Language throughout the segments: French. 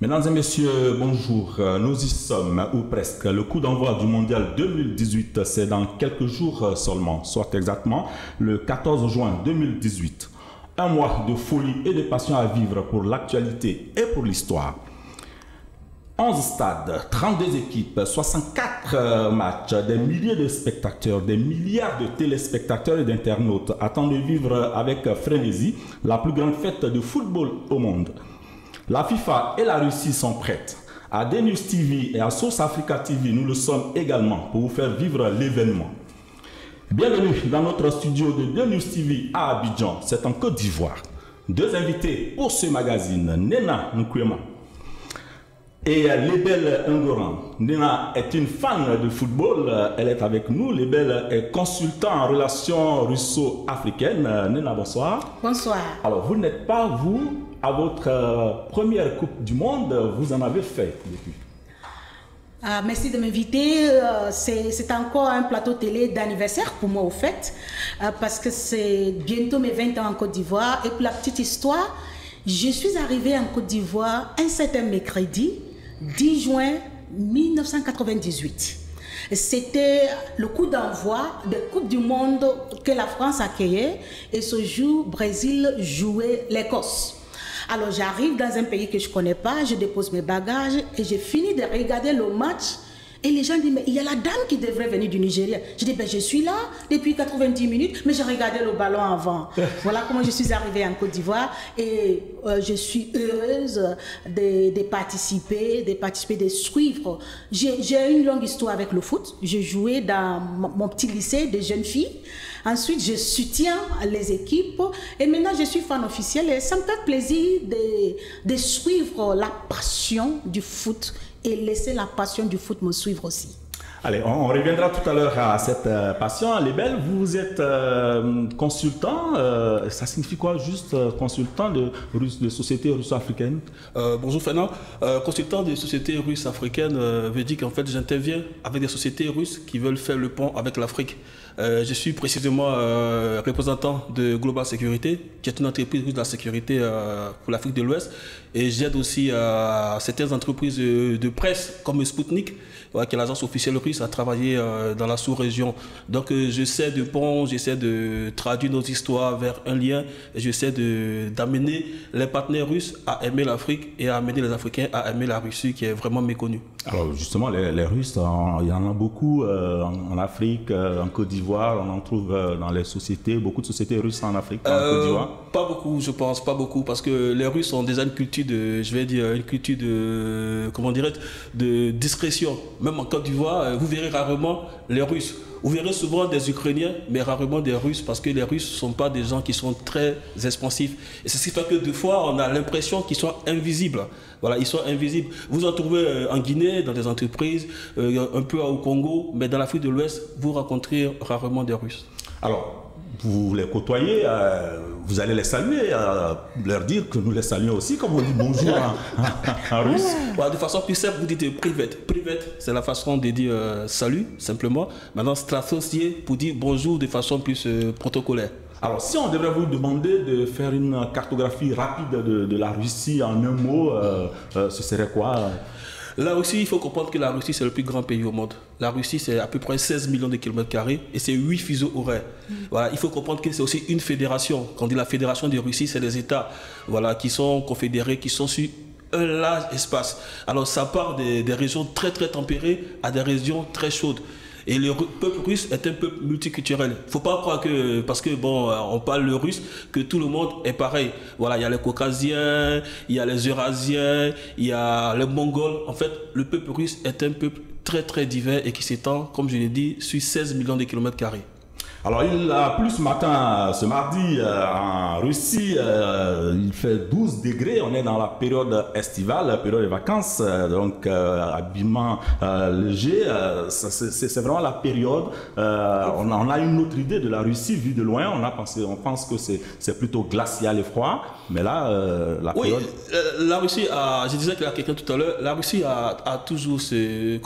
Mesdames et messieurs, bonjour. Nous y sommes, ou presque. Le coup d'envoi du mondial 2018, c'est dans quelques jours seulement, soit exactement le 14 juin 2018. Un mois de folie et de passion à vivre pour l'actualité et pour l'histoire. 11 stades, 32 équipes, 64 matchs, des milliers de spectateurs, des milliards de téléspectateurs et d'internautes attendent de vivre avec frénésie la plus grande fête de football au monde. La FIFA et la Russie sont prêtes. À DNews TV et à Source Africa TV, nous le sommes également pour vous faire vivre l'événement. Bienvenue dans notre studio de DNews TV à Abidjan, c'est en Côte d'Ivoire. Deux invités pour ce magazine, Nena Nkwema et Lebel Ngoran. Nena est une fan de football, elle est avec nous. Lebel est consultant en relations russo-africaines. Nena, bonsoir. Bonsoir. Alors, vous n'êtes pas, vous, à votre première Coupe du Monde, vous en avez fait depuis. Merci de m'inviter. C'est encore un plateau télé d'anniversaire pour moi, au fait, parce que c'est bientôt mes 20 ans en Côte d'Ivoire. Et pour la petite histoire, je suis arrivée en Côte d'Ivoire un certain mercredi, 10 juin 1998. C'était le coup d'envoi de Coupe du Monde que la France accueillait, et ce jour, Brésil jouait l'Écosse. Alors j'arrive dans un pays que je ne connais pas, je dépose mes bagages et j'ai fini de regarder le match. Et les gens disent, mais il y a la dame qui devrait venir du Nigeria. Je dis, ben, je suis là depuis 90 minutes, mais j'ai regardé le ballon avant. Voilà comment je suis arrivée en Côte d'Ivoire. Et je suis heureuse de participer, de suivre. J'ai une longue histoire avec le foot. Je jouais dans mon petit lycée de jeunes filles. Ensuite, je soutiens les équipes. Et maintenant, je suis fan officielle. Et ça me fait plaisir de suivre la passion du foot et laisser la passion du foot me suivre aussi. Allez, on reviendra tout à l'heure à cette passion. Lebel, vous êtes consultant, ça signifie quoi juste consultant de sociétés russo-africaines? Bonjour Fernand, consultant de sociétés russes africaines veut dire qu'en fait j'interviens avec des sociétés russes qui veulent faire le pont avec l'Afrique. Je suis précisément représentant de Global Security, qui est une entreprise russe de la sécurité pour l'Afrique de l'Ouest. Et j'aide aussi certaines entreprises de presse comme Sputnik, qui est l'agence officielle russe, à travailler dans la sous-région. Donc j'essaie de pont, j'essaie de traduire nos histoires vers un lien, et j'essaie d'amener les partenaires russes à aimer l'Afrique et à amener les Africains à aimer la Russie, qui est vraiment méconnue. Alors justement, les Russes, il y en a beaucoup en Afrique, en Côte d'Ivoire, on en trouve dans les sociétés, beaucoup de sociétés russes en Afrique, en Côte d'Ivoire. Pas beaucoup, je pense, pas beaucoup, parce que les Russes ont déjà une culture de, je vais dire, une culture de, comment dirais-je, de discrétion. Même en Côte d'Ivoire, vous verrez rarement les Russes. Vous verrez souvent des Ukrainiens, mais rarement des Russes, parce que les Russes ne sont pas des gens qui sont très expansifs. Et c'est ce qui fait que des fois, on a l'impression qu'ils sont invisibles. Voilà, ils sont invisibles. Vous en trouvez en Guinée, dans des entreprises, un peu au Congo, mais dans l'Afrique de l'Ouest, vous rencontrez rarement des Russes. Alors, vous les côtoyez, vous allez les saluer, leur dire que nous les saluons aussi, comme on dit bonjour en russe. Voilà, de façon plus simple, vous dites privet. Privet, c'est la façon de dire salut, simplement. Maintenant, c'est associé pour dire bonjour de façon plus protocolaire. Alors, si on devrait vous demander de faire une cartographie rapide de la Russie en un mot, ce serait quoi? La Russie, il faut comprendre que la Russie, c'est le plus grand pays au monde. La Russie, c'est à peu près 16 millions de kilomètres carrés et c'est 8 fuseaux horaires. Voilà, il faut comprendre que c'est aussi une fédération. Quand on dit la fédération de Russie, c'est les États, voilà, qui sont confédérés, qui sont sur un large espace. Alors, ça part des régions très, très tempérées à des régions très chaudes. Et le peuple russe est un peuple multiculturel. Il ne faut pas croire que, parce que bon, on parle le russe, que tout le monde est pareil. Voilà, il y a les Caucasiens, il y a les Eurasiens, il y a les Mongols. En fait, le peuple russe est un peuple très très divers et qui s'étend, comme je l'ai dit, sur 16 millions de kilomètres carrés. Alors, il a plu ce matin, ce mardi, en Russie, il fait 12 degrés, on est dans la période estivale, la période des vacances, donc habillement léger, c'est vraiment la période, on a une autre idée de la Russie, vue de loin, on pense que c'est plutôt glacial et froid, mais là, la période... Oui, la Russie, je disais qu'il y a quelqu'un tout à l'heure, la Russie a toujours ces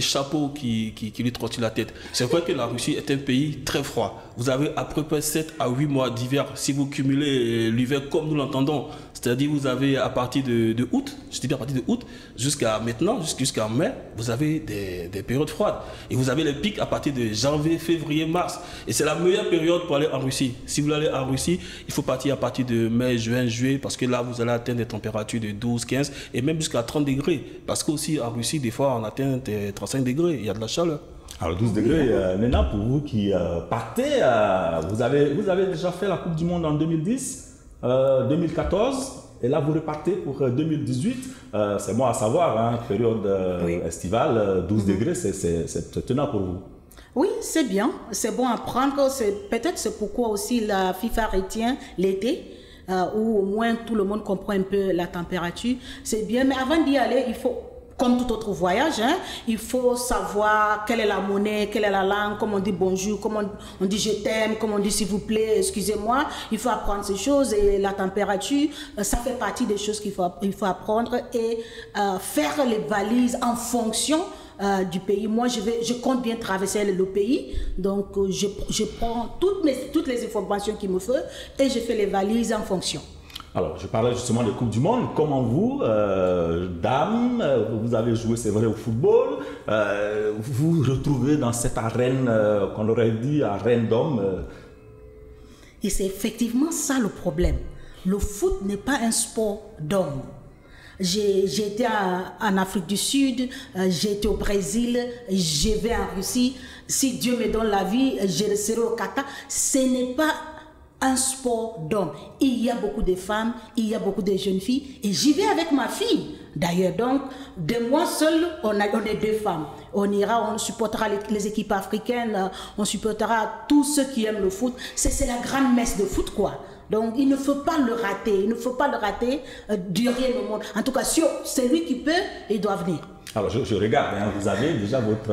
chapeaux qui lui trottent la tête. C'est vrai que la Russie est un pays très froid. froid. Vous avez à peu près 7 à 8 mois d'hiver. Si vous cumulez l'hiver comme nous l'entendons, c'est-à-dire vous avez à partir de août, je dis bien à partir de août, jusqu'à maintenant, jusqu'à mai, vous avez des périodes froides. Et vous avez les pics à partir de janvier, février, mars. Et c'est la meilleure période pour aller en Russie. Si vous voulez aller en Russie, il faut partir à partir de mai, juin, juillet, parce que là, vous allez atteindre des températures de 12, 15 et même jusqu'à 30 degrés. Parce qu'aussi en Russie, des fois, on atteint des 35 degrés. Il y a de la chaleur. Alors 12 degrés, Nena, pour vous qui partez, vous avez déjà fait la Coupe du Monde en 2010, 2014, et là vous repartez pour 2018. C'est bon à savoir, hein, période estivale, 12 degrés, c'est tenant pour vous. Oui, c'est bien, c'est bon à prendre. Peut-être c'est pourquoi aussi la FIFA retient l'été, où au moins tout le monde comprend un peu la température. C'est bien, mais avant d'y aller, il faut... Comme tout autre voyage, hein, il faut savoir quelle est la monnaie, quelle est la langue, comment on dit bonjour, comment on dit je t'aime, comment on dit s'il vous plaît, excusez-moi. Il faut apprendre ces choses et la température, ça fait partie des choses qu'il faut apprendre et faire les valises en fonction du pays. Moi, je compte bien traverser le pays, donc je prends toutes les informations qu'il me faut et je fais les valises en fonction. Alors, je parlais justement de Coupe du Monde. Comment vous, dame, vous avez joué, c'est vrai, au football, vous vous retrouvez dans cette arène, qu'on aurait dit arène d'hommes. Et c'est effectivement ça le problème. Le foot n'est pas un sport d'hommes. J'ai été en Afrique du Sud, j'ai été au Brésil, je vais en Russie. Si Dieu me donne la vie, je serai au Qatar. Ce n'est pas un sport d'hommes. Il y a beaucoup de femmes, il y a beaucoup de jeunes filles et j'y vais avec ma fille. D'ailleurs, donc, de moi seule, on est deux femmes. On ira, on supportera les équipes africaines, on supportera tous ceux qui aiment le foot. C'est la grande messe de foot, quoi. Donc, il ne faut pas le rater. Il ne faut pas le rater du rien au monde. En tout cas, si c'est lui qui peut, il doit venir. Alors, je regarde, hein, vous avez déjà votre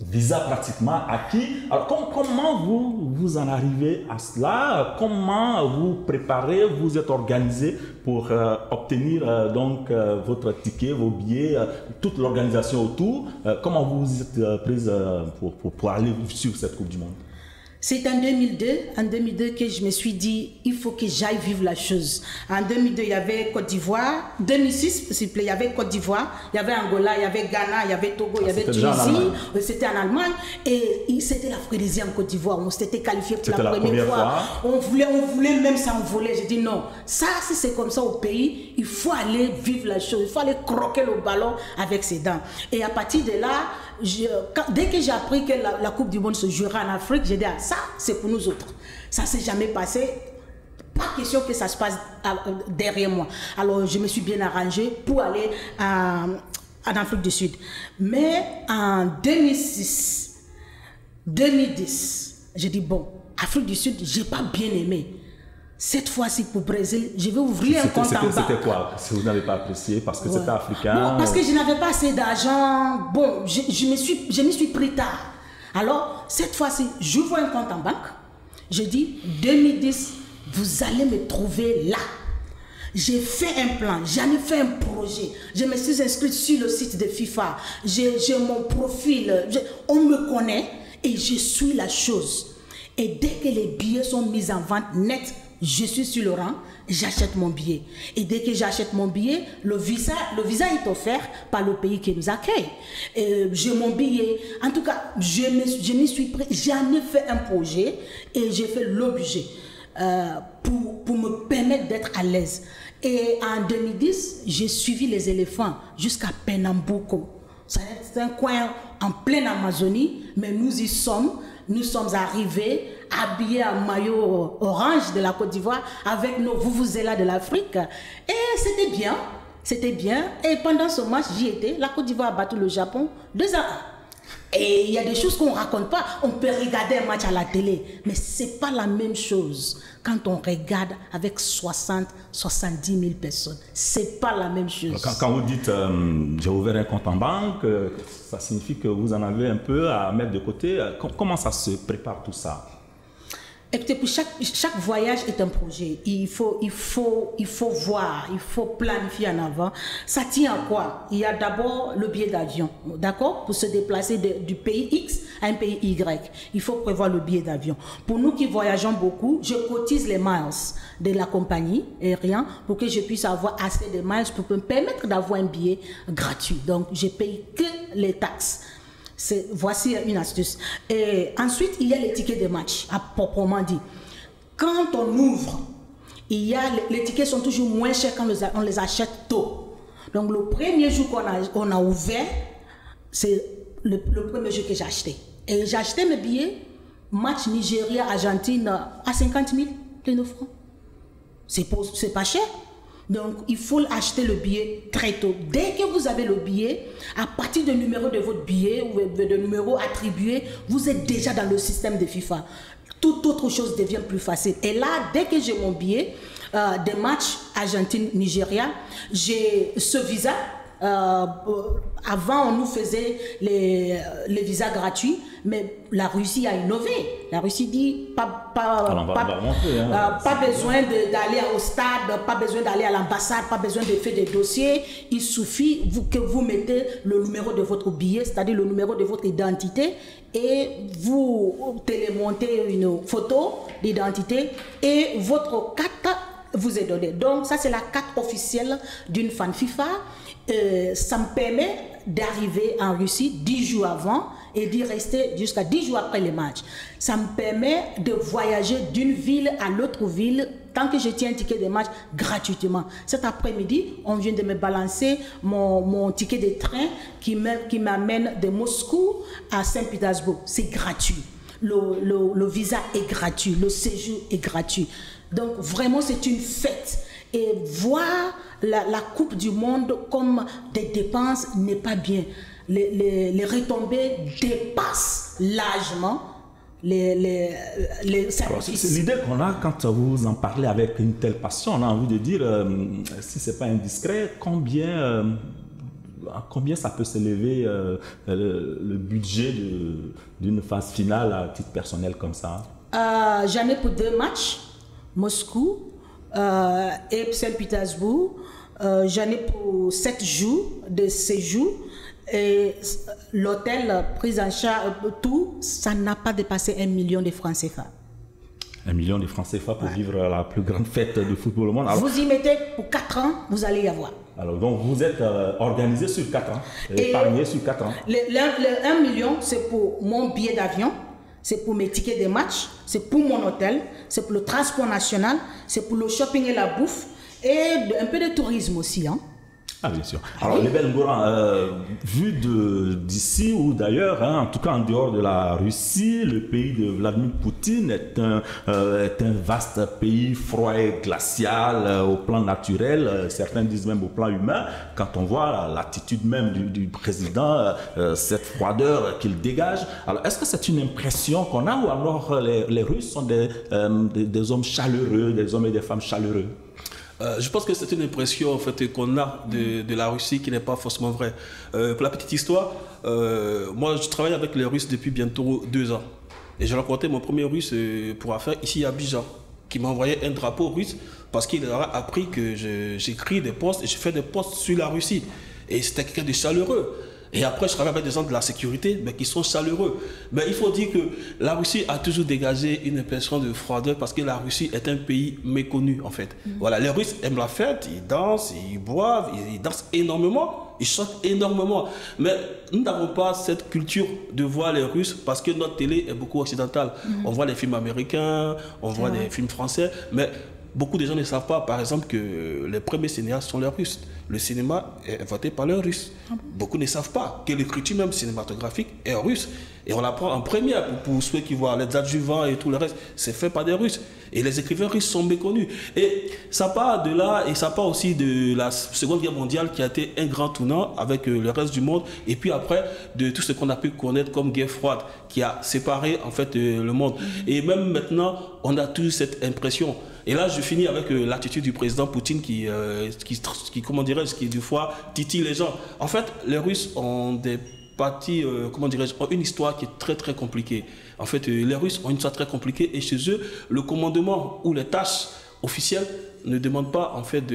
visa pratiquement acquis. Alors, comment vous en arrivez à cela? Comment vous préparez, vous êtes organisé pour obtenir donc votre ticket, vos billets, toute l'organisation autour? Comment vous êtes prise pour aller sur cette Coupe du Monde? C'est en 2002 que je me suis dit, il faut que j'aille vivre la chose. En 2002, il y avait Côte d'Ivoire. 2006, s'il vous plaît, il y avait Côte d'Ivoire, il y avait Angola, il y avait Ghana, il y avait Togo, il y avait Tunisie. C'était en Allemagne. Et c'était la frénésie en Côte d'Ivoire. On s'était qualifié pour la première fois. On voulait même s'envoler. J'ai dit non, ça, si c'est comme ça au pays, il faut aller vivre la chose. Il faut aller croquer le ballon avec ses dents. Et à partir de là, dès que j'ai appris que la Coupe du Monde se jouera en Afrique, j'ai dit, ah, ça, c'est pour nous autres. Ça ne s'est jamais passé. Pas question que ça se passe derrière moi. Alors, je me suis bien arrangée pour aller en Afrique du Sud. Mais en 2006, 2010, j'ai dit, bon, Afrique du Sud, je n'ai pas bien aimé. Cette fois-ci, pour le Brésil, je vais ouvrir un compte en banque. C'était quoi? Si vous n'avez pas apprécié, parce que c'était africain? Bon, parce que je n'avais pas assez d'argent. Bon, je me suis pris tard. Alors, cette fois-ci, j'ouvre un compte en banque. Je dis, 2010, vous allez me trouver là. J'ai fait un plan, j'en ai fait un projet. Je me suis inscrite sur le site de FIFA. J'ai mon profil. On me connaît et je suis la chose. Et dès que les billets sont mis en vente net, je suis sur le rang, j'achète mon billet. Et dès que j'achète mon billet, le visa est offert par le pays qui nous accueille. J'ai mon billet. En tout cas, je m'y suis pris. J'en ai fait un projet et j'ai fait le budget pour me permettre d'être à l'aise. Et en 2010, j'ai suivi les éléphants jusqu'à Pernambuco. C'est un coin en pleine Amazonie, mais nous y sommes. Nous sommes arrivés habillés en maillot orange de la Côte d'Ivoire avec nos vuvuzelas de l'Afrique. Et c'était bien, c'était bien. Et pendant ce match, j'y étais. La Côte d'Ivoire a battu le Japon 2-1. Et il y a des choses qu'on ne raconte pas. On peut regarder un match à la télé, mais ce n'est pas la même chose quand on regarde avec 60, 70 000 personnes. Ce n'est pas la même chose. Quand vous dites j'ai ouvert un compte en banque, ça signifie que vous en avez un peu à mettre de côté. Comment ça se prépare tout ça? Écoutez, pour chaque voyage est un projet. Il faut voir, il faut planifier en avant. Ça tient à quoi? Il y a d'abord le billet d'avion, d'accord? Pour se déplacer du pays X à un pays Y, il faut prévoir le billet d'avion. Pour nous qui voyageons beaucoup, je cotise les miles de la compagnie aérienne pour que je puisse avoir assez de miles pour me permettre d'avoir un billet gratuit. Donc, je paye que les taxes. Voici une astuce. Et ensuite, il y a les tickets de match, à proprement dit. Quand on ouvre, les tickets sont toujours moins chers quand on les achète tôt. Donc, le premier jour qu'on a ouvert, c'est le premier jour que j'ai acheté. Et j'ai acheté mes billets, match Nigeria-Argentine, à 50 000 plein de francs. C'est pas cher. Donc, il faut acheter le billet très tôt. Dès que vous avez le billet, à partir du numéro de votre billet ou de numéro attribué, vous êtes déjà dans le système de FIFA. Toute autre chose devient plus facile. Et là, dès que j'ai mon billet des matchs Argentine-Nigeria, j'ai ce visa. Avant, on nous faisait les visas gratuits, mais la Russie a innové. La Russie dit pas besoin d'aller au stade, pas besoin d'aller à l'ambassade, pas besoin de faire des dossiers. Il suffit que vous mettez le numéro de votre billet, c'est-à-dire le numéro de votre identité, et vous télémontez une photo d'identité et votre carte vous est donnée. Donc ça, c'est la carte officielle d'une fan FIFA. Ça me permet d'arriver en Russie 10 jours avant et d'y rester jusqu'à 10 jours après les matchs. Ça me permet de voyager d'une ville à l'autre ville tant que je tiens un ticket de match gratuitement. Cet après-midi, on vient de me balancer mon ticket de train qui m'amène de Moscou à Saint-Pétersbourg. C'est gratuit. Le visa est gratuit, le séjour est gratuit. Donc vraiment, c'est une fête. Et voir la Coupe du Monde comme des dépenses n'est pas bien. Les retombées dépassent largement les sacrifices. C'est l'idée qu'on a quand vous en parlez avec une telle passion. On a envie de dire, si ce n'est pas indiscret, à combien ça peut s'élever le budget d'une phase finale à titre personnel comme ça? J'en ai pour 2 matchs, Moscou et Saint-Pétersbourg. J'en ai pour 7 jours de séjour. Et l'hôtel, prise en charge, tout, ça n'a pas dépassé 1 million de francs CFA. 1 million de francs CFA pour vivre la plus grande fête de football au monde. Alors, vous y mettez pour 4 ans, vous allez y avoir. Alors, donc vous êtes organisé sur 4 ans, épargné sur 4 ans. Le 1 million, c'est pour mon billet d'avion, c'est pour mes tickets de match, c'est pour mon hôtel, c'est pour le transport national, c'est pour le shopping et la bouffe, et un peu de tourisme aussi, hein. Ah, bien sûr. Alors, Lebel Ngouran, vu d'ici ou d'ailleurs, hein, en tout cas en dehors de la Russie, le pays de Vladimir Poutine est un vaste pays froid et glacial au plan naturel, certains disent même au plan humain. Quand on voit l'attitude même du président, cette froideur qu'il dégage. Alors, est-ce que c'est une impression qu'on a ou alors les Russes sont des hommes chaleureux, des hommes et des femmes chaleureux? Je pense que c'est une impression en fait, qu'on a de la Russie qui n'est pas forcément vraie. Pour la petite histoire, moi je travaille avec les Russes depuis bientôt 2 ans. Et j'ai rencontré mon premier Russe pour affaire ici à Abidjan, qui m'a envoyé un drapeau russe parce qu'il aura appris que j'écris des posts et je fais des posts sur la Russie. Et c'était quelqu'un de chaleureux. Et après, je travaille avec des gens de la sécurité, mais qui sont chaleureux. Mais il faut dire que la Russie a toujours dégagé une impression de froideur parce que la Russie est un pays méconnu, en fait. Voilà, les Russes aiment la fête, ils dansent, ils boivent, ils dansent énormément, ils chantent énormément. Mais nous n'avons pas cette culture de voir les Russes parce que notre télé est beaucoup occidentale. On voit les films américains, on voit des films français, mais beaucoup de gens ne savent pas, par exemple, que les premiers cinéastes sont les Russes. Le cinéma est inventé par les Russes. Beaucoup ne savent pas que l'écriture même cinématographique est russe. Et on l'apprend en première pour ceux qui voient les adjuvants et tout le reste. C'est fait par des Russes. Et les écrivains russes sont méconnus. Et ça part de là, et ça part aussi de la Seconde Guerre mondiale qui a été un grand tournant avec le reste du monde. Et puis après, de tout ce qu'on a pu connaître comme guerre froide qui a séparé en fait le monde. Et même maintenant, on a tous cette impression. Et là, je finis avec l'attitude du président Poutine qui comment dirais-je, qui du fois titille les gens. En fait, les Russes ont des partie, comment dirais-je, ont une histoire qui est très très compliquée. En fait, les Russes ont une histoire très compliquée et chez eux, le commandement ou les tâches officielles ne demandent pas en fait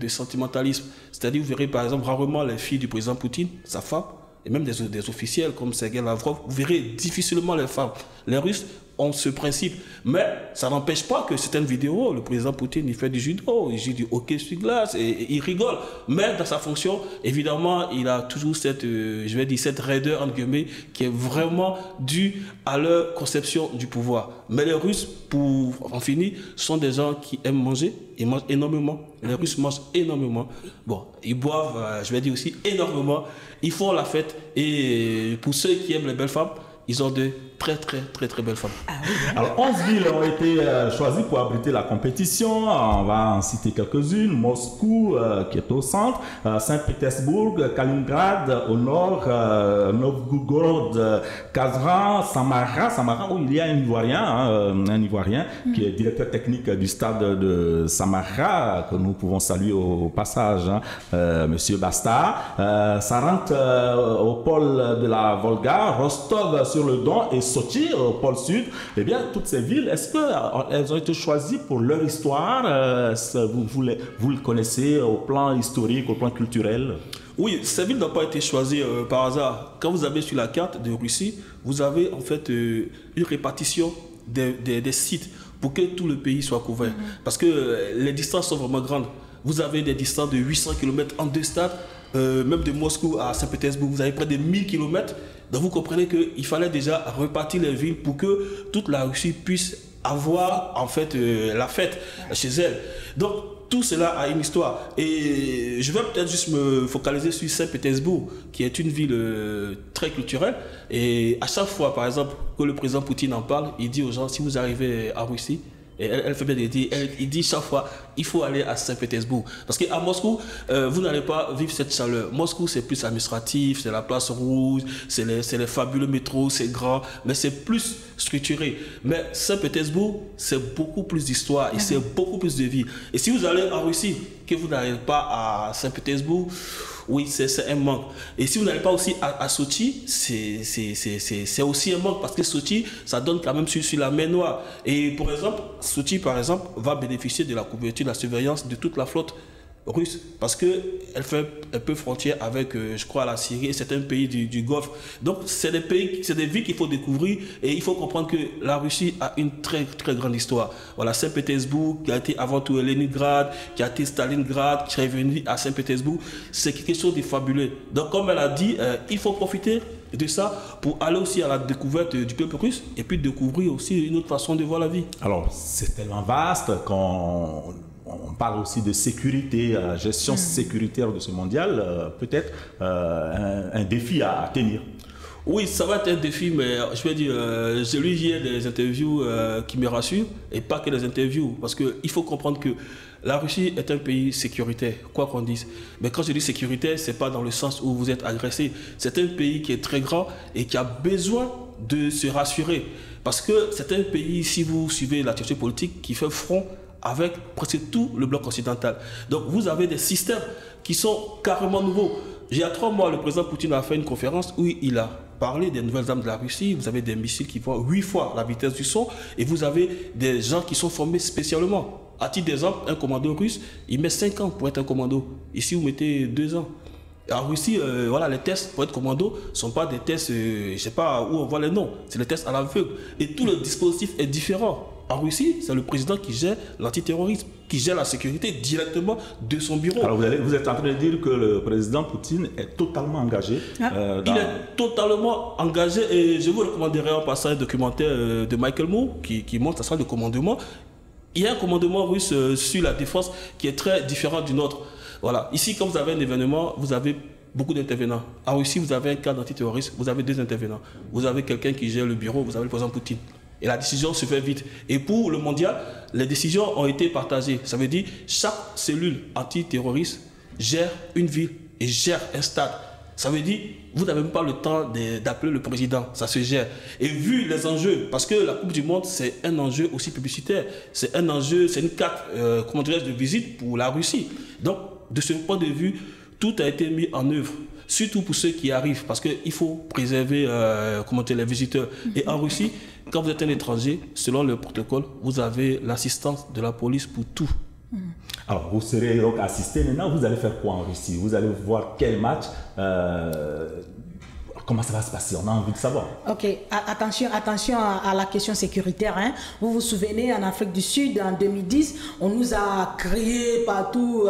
de sentimentalisme. C'est-à-dire, vous verrez par exemple rarement les filles du président Poutine, sa femme, et même des officiels comme Sergei Lavrov, vous verrez difficilement les femmes. Les Russes ont ce principe. Mais ça n'empêche pas que certaines vidéos, le président Poutine, il fait du judo, il joue du hockey sur glace, et il rigole. Mais dans sa fonction, évidemment, il a toujours cette, je vais dire, cette raideur, entre guillemets, qui est vraiment due à leur conception du pouvoir. Mais les Russes, pour en finir, sont des gens qui aiment manger, ils mangent énormément. Les Russes mangent énormément. Bon, ils boivent, je vais dire aussi, énormément. Ils font la fête. Et pour ceux qui aiment les belles femmes, ils ont de très belles femmes. Ah oui, hein. Alors, 11 villes ont été choisies pour abriter la compétition. On va en citer quelques-unes. Moscou, qui est au centre, Saint-Pétersbourg, Kaliningrad au nord, Novgorod, Kazan, Samara, où il y a un Ivoirien qui est directeur technique du stade de Samara, que nous pouvons saluer au passage, Monsieur Basta. Ça rentre au pôle de la Volga, Rostov sur le Don et Sochi au pôle sud. Eh bien, toutes ces villes, est-ce qu'elles ont été choisies pour leur histoire? Vous le connaissez au plan historique, au plan culturel? Oui, ces villes n'ont pas été choisies par hasard. Quand vous avez sur la carte de Russie, vous avez en fait une répartition des sites pour que tout le pays soit couvert. Parce que les distances sont vraiment grandes. Vous avez des distances de 800 km en deux stades, même de Moscou à Saint-Pétersbourg, vous avez près de 1000 km. Donc vous comprenez qu'il fallait déjà repartir les villes pour que toute la Russie puisse avoir en fait la fête chez elle. Donc tout cela a une histoire. Et je vais peut-être juste me focaliser sur Saint-Pétersbourg, qui est une ville très culturelle. Et à chaque fois, par exemple, que le président Poutine en parle, il dit aux gens, si vous arrivez en Russie, et elle fait bien de dire, il dit chaque fois, il faut aller à Saint-Pétersbourg. Parce qu'à Moscou, vous n'allez pas vivre cette chaleur. Moscou, c'est plus administratif, c'est la place rouge, c'est les fabuleux métros, c'est grand, mais c'est plus structuré. Mais Saint-Pétersbourg, c'est beaucoup plus d'histoire et c'est beaucoup plus de vie. Et si vous allez en Russie, que vous n'allez pas à Saint-Pétersbourg, oui, c'est un manque. Et si vous n'allez pas aussi à Sochi, c'est aussi un manque parce que Sochi, ça donne quand même sur la mer Noire. Et par exemple, Sochi, par exemple, va bénéficier de la couverture, de la surveillance de toute la flotte russe parce qu'elle fait un peu frontière avec, je crois, la Syrie et certains pays du Golfe. Donc, c'est des pays, c'est des villes qu'il faut découvrir et il faut comprendre que la Russie a une très grande histoire. Voilà, Saint-Pétersbourg, qui a été avant tout Leningrad, qui a été Stalingrad, qui est revenu à Saint-Pétersbourg, c'est quelque chose de fabuleux. Donc, comme elle a dit, il faut profiter de ça pour aller aussi à la découverte du peuple russe et puis découvrir aussi une autre façon de voir la vie. Alors, c'est tellement vaste qu'on parle aussi de sécurité, gestion sécuritaire de ce mondial, peut-être un défi à tenir. Oui, ça va être un défi, mais je vais dire, j'ai lu hier des interviews qui me rassurent, et pas que des interviews, parce qu'il faut comprendre que la Russie est un pays sécuritaire, quoi qu'on dise. Mais quand je dis sécuritaire, ce n'est pas dans le sens où vous êtes agressé. C'est un pays qui est très grand et qui a besoin de se rassurer. Parce que c'est un pays, si vous suivez la théorie politique, qui fait front avec presque tout le bloc occidental. Donc vous avez des systèmes qui sont carrément nouveaux. Il y a 3 mois, le président Poutine a fait une conférence où il a parlé des nouvelles armes de la Russie. Vous avez des missiles qui vont 8 fois la vitesse du son et vous avez des gens qui sont formés spécialement. À titre d'exemple, un commando russe, il met 5 ans pour être un commando. Ici, vous mettez 2 ans. En Russie, voilà, les tests pour être commando ne sont pas des tests, je ne sais pas où on voit les noms, c'est les tests à l'aveugle. Et tout le dispositif est différent. En Russie, c'est le président qui gère l'antiterrorisme, qui gère la sécurité directement de son bureau. Alors vous êtes en train de dire que le président Poutine est totalement engagé Il est totalement engagé et je vous recommanderais en passant un documentaire de Michael Moore qui montre la salle de commandement. Il y a un commandement russe sur la défense qui est très différent du nôtre. Voilà. Ici, quand vous avez un événement, vous avez beaucoup d'intervenants. En Russie, vous avez un cas d'antiterroriste, vous avez 2 intervenants. Vous avez quelqu'un qui gère le bureau, vous avez le président Poutine. Et la décision se fait vite. Et pour le mondial, les décisions ont été partagées. Ça veut dire chaque cellule antiterroriste gère une ville et gère un stade. Ça veut dire vous n'avez même pas le temps d'appeler le président. Ça se gère. Et vu les enjeux, parce que la Coupe du Monde, c'est un enjeu aussi publicitaire. C'est un enjeu, c'est une carte comment dirais-je, de visite pour la Russie. Donc, de ce point de vue, tout a été mis en œuvre. surtout pour ceux qui arrivent, parce qu'il faut préserver comment dire, les visiteurs. Et en Russie, quand vous êtes un étranger, selon le protocole, vous avez l'assistance de la police pour tout. Alors, vous serez donc assisté. Maintenant, vous allez faire quoi en Russie? Vous allez voir quel match? Comment ça va se passer? On a envie de savoir. Ok, attention à la question sécuritaire. Hein. Vous vous souvenez, en Afrique du Sud, en 2010, on nous a crié partout.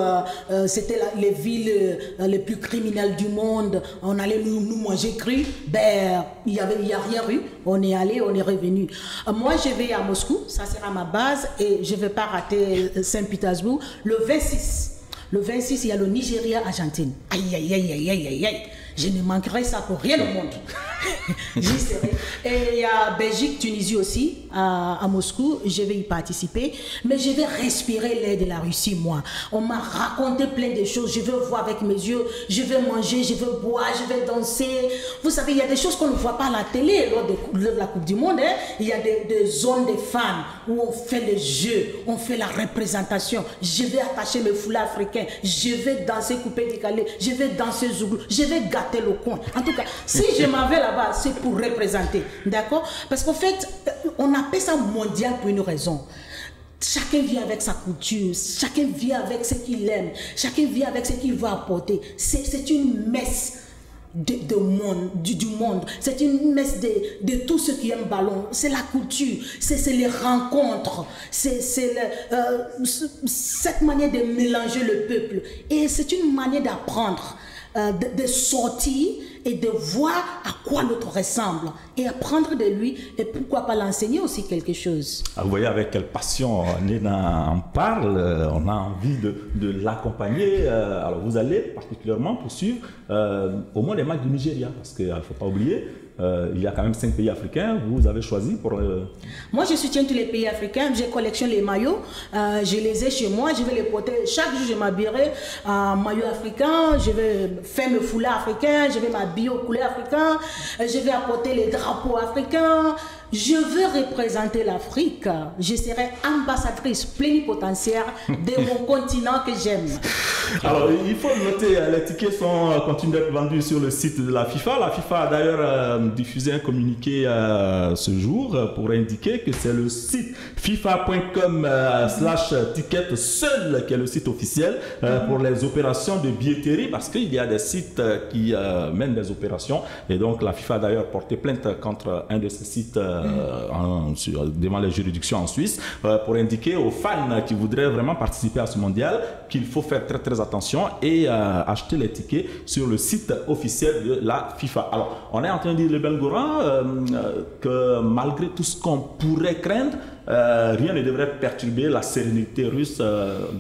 C'était les villes les plus criminelles du monde. On allait nous manger cru. Ben, il n'y a rien eu. On est allé, on est revenu. Moi, je vais à Moscou. Ça sera ma base. Et je ne vais pas rater Saint-Pétersbourg. Le 26, il y a le Nigeria-Argentine. Aïe, aïe, aïe, aïe, aïe, aïe, aïe. Je ne manquerai ça pour rien au monde. J'y serai. Et il y a Belgique, Tunisie aussi, à Moscou. Je vais y participer. Mais je vais respirer l'air de la Russie, moi. On m'a raconté plein de choses. Je veux voir avec mes yeux. Je vais manger, je veux boire, je vais danser. Vous savez, il y a des choses qu'on ne voit pas à la télé lors de la Coupe du Monde. Hein. Il y a des zones de fans où on fait les jeux, on fait la représentation. Je vais attacher mes foulards africains. Je vais danser coupé décalé. Je vais danser zouglou. Je vais gâter le coin. En tout cas, si je m'en vais là-bas, c'est pour représenter. D'accord? Parce qu'en fait, on appelle ça mondial pour une raison. Chacun vit avec sa culture, chacun vit avec ce qu'il aime, chacun vit avec ce qu'il veut apporter. C'est une messe du monde. C'est une messe de tous ceux qui aiment ballon. C'est la culture, c'est les rencontres, c'est cette manière de mélanger le peuple. Et c'est une manière d'apprendre, de sortir et de voir à quoi l'autre ressemble et apprendre de lui et pourquoi pas l'enseigner aussi quelque chose. Vous voyez avec quelle passion Néna en parle, on a envie de l'accompagner. Alors vous allez particulièrement poursuivre au moins les matchs du Nigeria, parce qu'il ne faut pas oublier, il y a quand même 5 pays africains, vous avez choisi pour... Moi je soutiens tous les pays africains, je collectionne les maillots, je les ai chez moi, je vais les porter, chaque jour je m'habillerai en maillot africain, je vais faire mes foulards africains, je vais m'habiller aux couleurs africaines, je vais apporter les drapeaux africains, je veux représenter l'Afrique, je serai ambassadrice plénipotentiaire de mon continent que j'aime. Alors il faut noter, les tickets continuent d'être vendus sur le site de la FIFA. La FIFA a d'ailleurs diffusé un communiqué ce jour pour indiquer que c'est le site fifa.com/ticket seul qui est le site officiel pour les opérations de billetterie, parce qu'il y a des sites qui mènent des opérations, et donc la FIFA a d'ailleurs porté plainte contre un de ces sites devant les juridictions en Suisse pour indiquer aux fans qui voudraient vraiment participer à ce mondial qu'il faut faire très très attention et acheter les tickets sur le site officiel de la FIFA. Alors on est en train de dire, le Bengoran, que malgré tout ce qu'on pourrait craindre, rien ne devrait perturber la sérénité russe,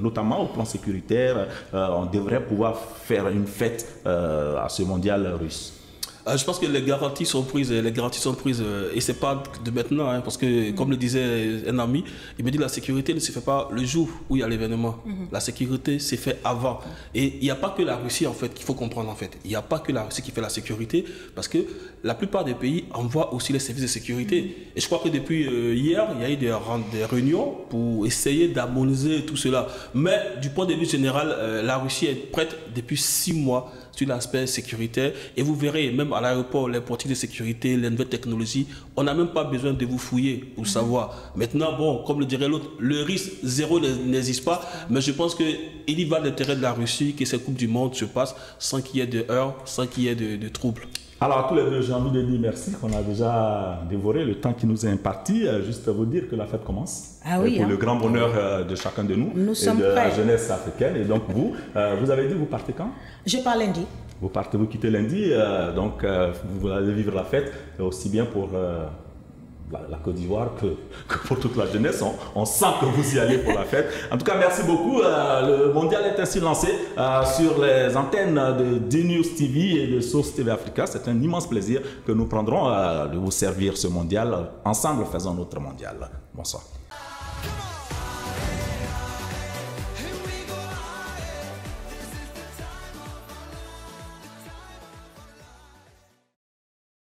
notamment au plan sécuritaire. On devrait pouvoir faire une fête à ce mondial russe. Je pense que les garanties sont prises, et c'est pas de maintenant, hein, parce que comme le disait un ami, il me dit la sécurité ne se fait pas le jour où il y a l'événement. La sécurité s'est fait avant. Et il n'y a pas que la Russie en fait qu'il faut comprendre en fait. Il n'y a pas que la Russie qui fait la sécurité, parce que la plupart des pays envoient aussi les services de sécurité. Et je crois que depuis hier, il y a eu des réunions pour essayer d'harmoniser tout cela. Mais du point de vue général, la Russie est prête depuis 6 mois sur l'aspect sécuritaire, et vous verrez même à l'aéroport les portiques de sécurité, les nouvelles technologies, on n'a même pas besoin de vous fouiller pour savoir. Maintenant, bon, comme le dirait l'autre, le risque zéro n'existe pas, mais je pense qu'il y va de l'intérêt de la Russie que cette Coupe du Monde se passe sans qu'il y ait de heurts, sans qu'il y ait de troubles. Alors à tous les deux, j'ai envie de dire merci, qu'on a déjà dévoré le temps qui nous est imparti. Juste vous dire que la fête commence. Ah oui, pour le grand bonheur de chacun de nous, nous et sommes de prêts. La jeunesse africaine. Et donc vous avez dit, vous partez quand? Je pars lundi. Vous quittez lundi, donc vous allez vivre la fête, aussi bien pour la Côte d'Ivoire que pour toute la jeunesse. On sent que vous y allez pour la fête. En tout cas, merci beaucoup. Le mondial est ainsi lancé sur les antennes de D-News TV et de Source TV Africa. C'est un immense plaisir que nous prendrons de vous servir ce mondial. Ensemble, faisons notre mondial. Bonsoir.